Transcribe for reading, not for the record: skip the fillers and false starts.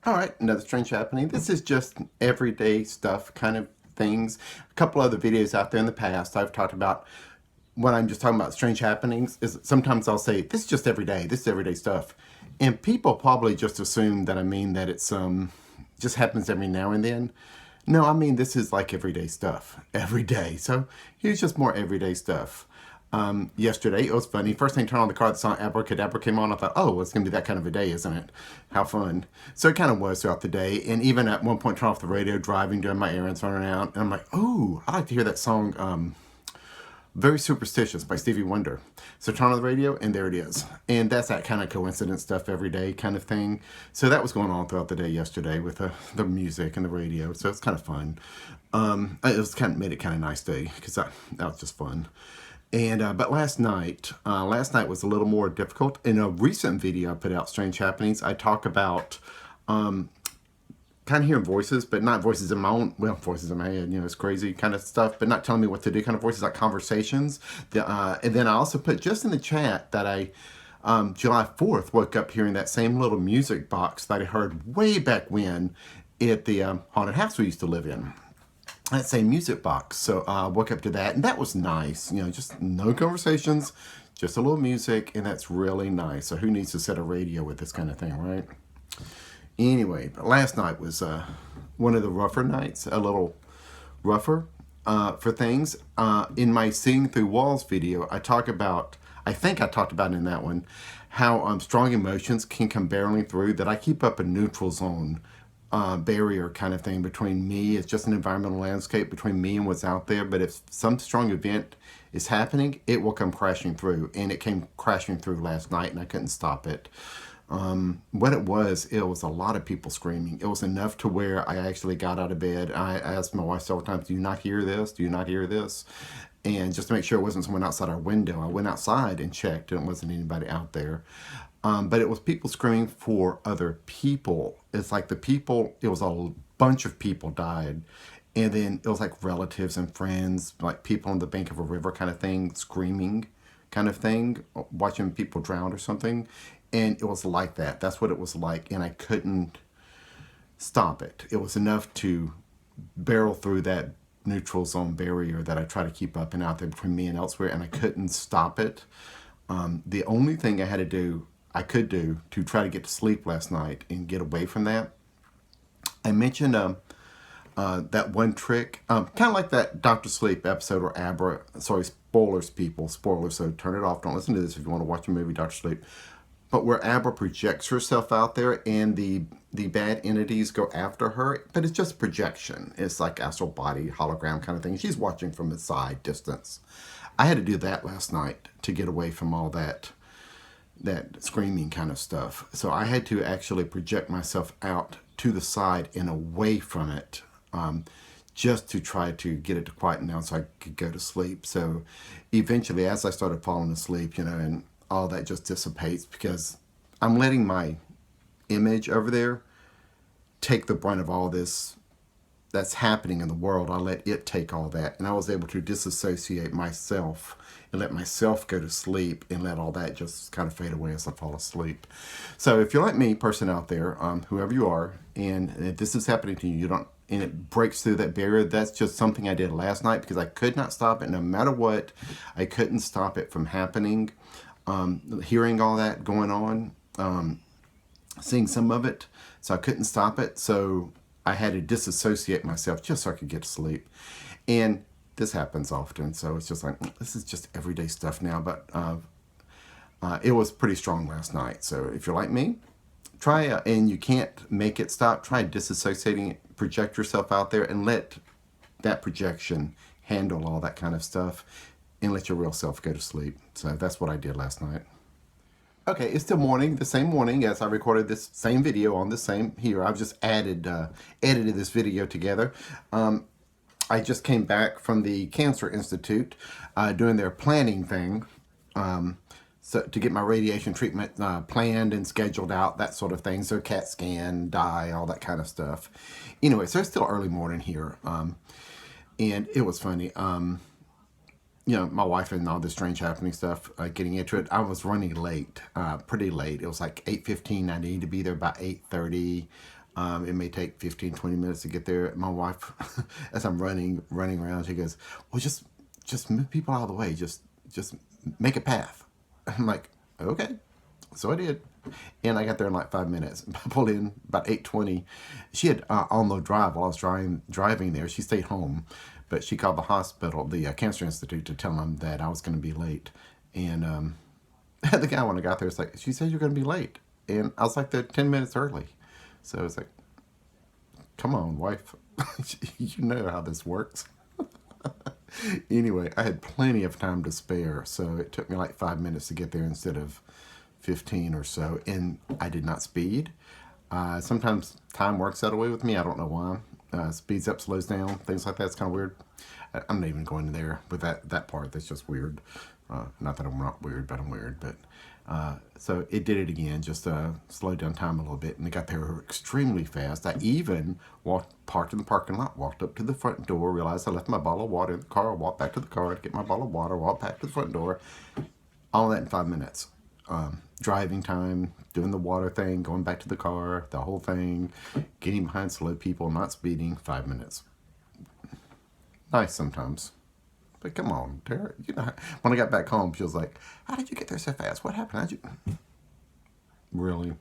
All right, another strange happening. This is just everyday stuff, kind of things. A couple other videos out there in the past I've talked about when I'm just talking about strange happenings is sometimes I'll say, this is just every day, this is everyday stuff. And people probably just assume that I mean that it's just happens every now and then. No, I mean this is like everyday stuff, every day. So here's just more everyday stuff. Yesterday, it was funny. First thing I turned on the car, the song Abracadabra came on. I thought, oh, well, it's going to be that kind of a day, isn't it? How fun. So it kind of was throughout the day. And even at one point, turn off the radio, driving, doing my errands, running out. And I'm like, oh, I like to hear that song, Very Superstitious by Stevie Wonder. So turn on the radio, and there it is. And that's that kind of coincidence stuff every day kind of thing. So that was going on throughout the day yesterday with the music and the radio. So it's kind of fun. It was kind of made it kind of nice day because that was just fun. And but last night was a little more difficult. In a recent video I put out, Strange Happenings, I talk about kind of hearing voices, but not voices in my own, well, voices in my head, it's crazy kind of stuff, but not telling me what to do, kind of voices like conversations. And then I also put just in the chat that I, July 4th, woke up hearing that same little music box that I heard way back when at the haunted house we used to live in. That same music box. So I woke up to that, and that was nice. Just no conversations, just a little music, and that's really nice. So who needs to set a radio with this kind of thing, right? Anyway, but last night was one of the rougher nights, a little rougher for things. In my Seeing Through Walls video, I think I talked about in that one, how strong emotions can come barreling through, that I keep up a neutral zone barrier kind of thing between me. It's just an environmental landscape between me and what's out there. But if some strong event is happening, it will come crashing through. And it came crashing through last night, and I couldn't stop it. What it was a lot of people screaming. It was enough to where I actually got out of bed. I asked my wife several times, do you not hear this? Do you not hear this? And just to make sure it wasn't someone outside our window, I went outside and checked, and it wasn't anybody out there. But it was people screaming for other people. It's like it was a bunch of people died. And then it was like relatives and friends, like people on the bank of a river kind of thing, screaming kind of thing, watching people drown or something. And it was like that. That's what it was like. And I couldn't stop it. It was enough to barrel through that neutral zone barrier that I try to keep up and out there between me and elsewhere. And I couldn't stop it. The only thing I could do to try to get to sleep last night and get away from that, I mentioned that one trick, kind of like that Dr. Sleep episode or spoilers, people, spoilers, so turn it off. Don't listen to this if you want to watch a movie, Dr. Sleep. But where Abra projects herself out there and the bad entities go after her, but it's just projection. It's like astral body, hologram kind of thing. She's watching from the side, distance. I had to do that last night to get away from all that screaming kind of stuff. So I had to actually project myself out to the side and away from it, just to try to get it to quieten down so I could go to sleep. So eventually, as I started falling asleep, and all that just dissipates, because I'm letting my image over there take the brunt of all this that's happening in the world. I let it take all that, and I was able to disassociate myself and let myself go to sleep and let all that just kind of fade away as I fall asleep. So if you're like me, person out there, whoever you are, and if this is happening to you, and it breaks through that barrier, that's just something I did last night because I could not stop it. No matter what, I couldn't stop it from happening. Hearing all that going on, seeing some of it, so I couldn't stop it. So I had to disassociate myself just so I could get to sleep. And this happens often, so it's just like, this is just everyday stuff now. But it was pretty strong last night. So if you're like me, try, and you can't make it stop, try disassociating it, project yourself out there, and let that projection handle all that kind of stuff, and let your real self go to sleep. So that's what I did last night. Okay, it's still morning, the same morning as I recorded this same video on the same here. I've just edited this video together. I just came back from the Cancer Institute doing their planning thing. So to get my radiation treatment planned and scheduled out, that sort of thing. So CAT scan, dye, all that kind of stuff. Anyway, so it's still early morning here. And it was funny. My wife and all this strange happening stuff, getting into it. I was running late, pretty late. It was like 8:15. I needed to be there by 8:30. It may take 15, 20 minutes to get there. My wife, as I'm running around, she goes, well, just move people out of the way. Just make a path. I'm like, okay. So I did. And I got there in like 5 minutes. I pulled in about 8:20. She had on the drive while I was driving there. She stayed home, but she called the hospital, the Cancer Institute, to tell them that I was going to be late. And the guy, when I got there, was like, she said you're going to be late. And I was like, they're 10 minutes early. So I was like, come on, wife. You know how this works. Anyway, I had plenty of time to spare. So it took me like 5 minutes to get there instead of 15 or so. And I did not speed. Sometimes time works that way with me. I don't know why. Speeds up, slows down, things like that. It's kind of weird. I'm not even going there with that part. That's just weird. Not that I'm not weird, but I'm weird. But so it did it again, just slowed down time a little bit, and it got there extremely fast. I even parked in the parking lot, walked up to the front door, realized I left my bottle of water in the car, walked back to the car to get my bottle of water, walked back to the front door. All that in 5 minutes. Driving time, doing the water thing, going back to the car, the whole thing, getting behind slow people, not speeding, 5 minutes. Nice sometimes. But come on, Tara. You know, when I got back home, she was like, how did you get there so fast? What happened? How'd you... Really?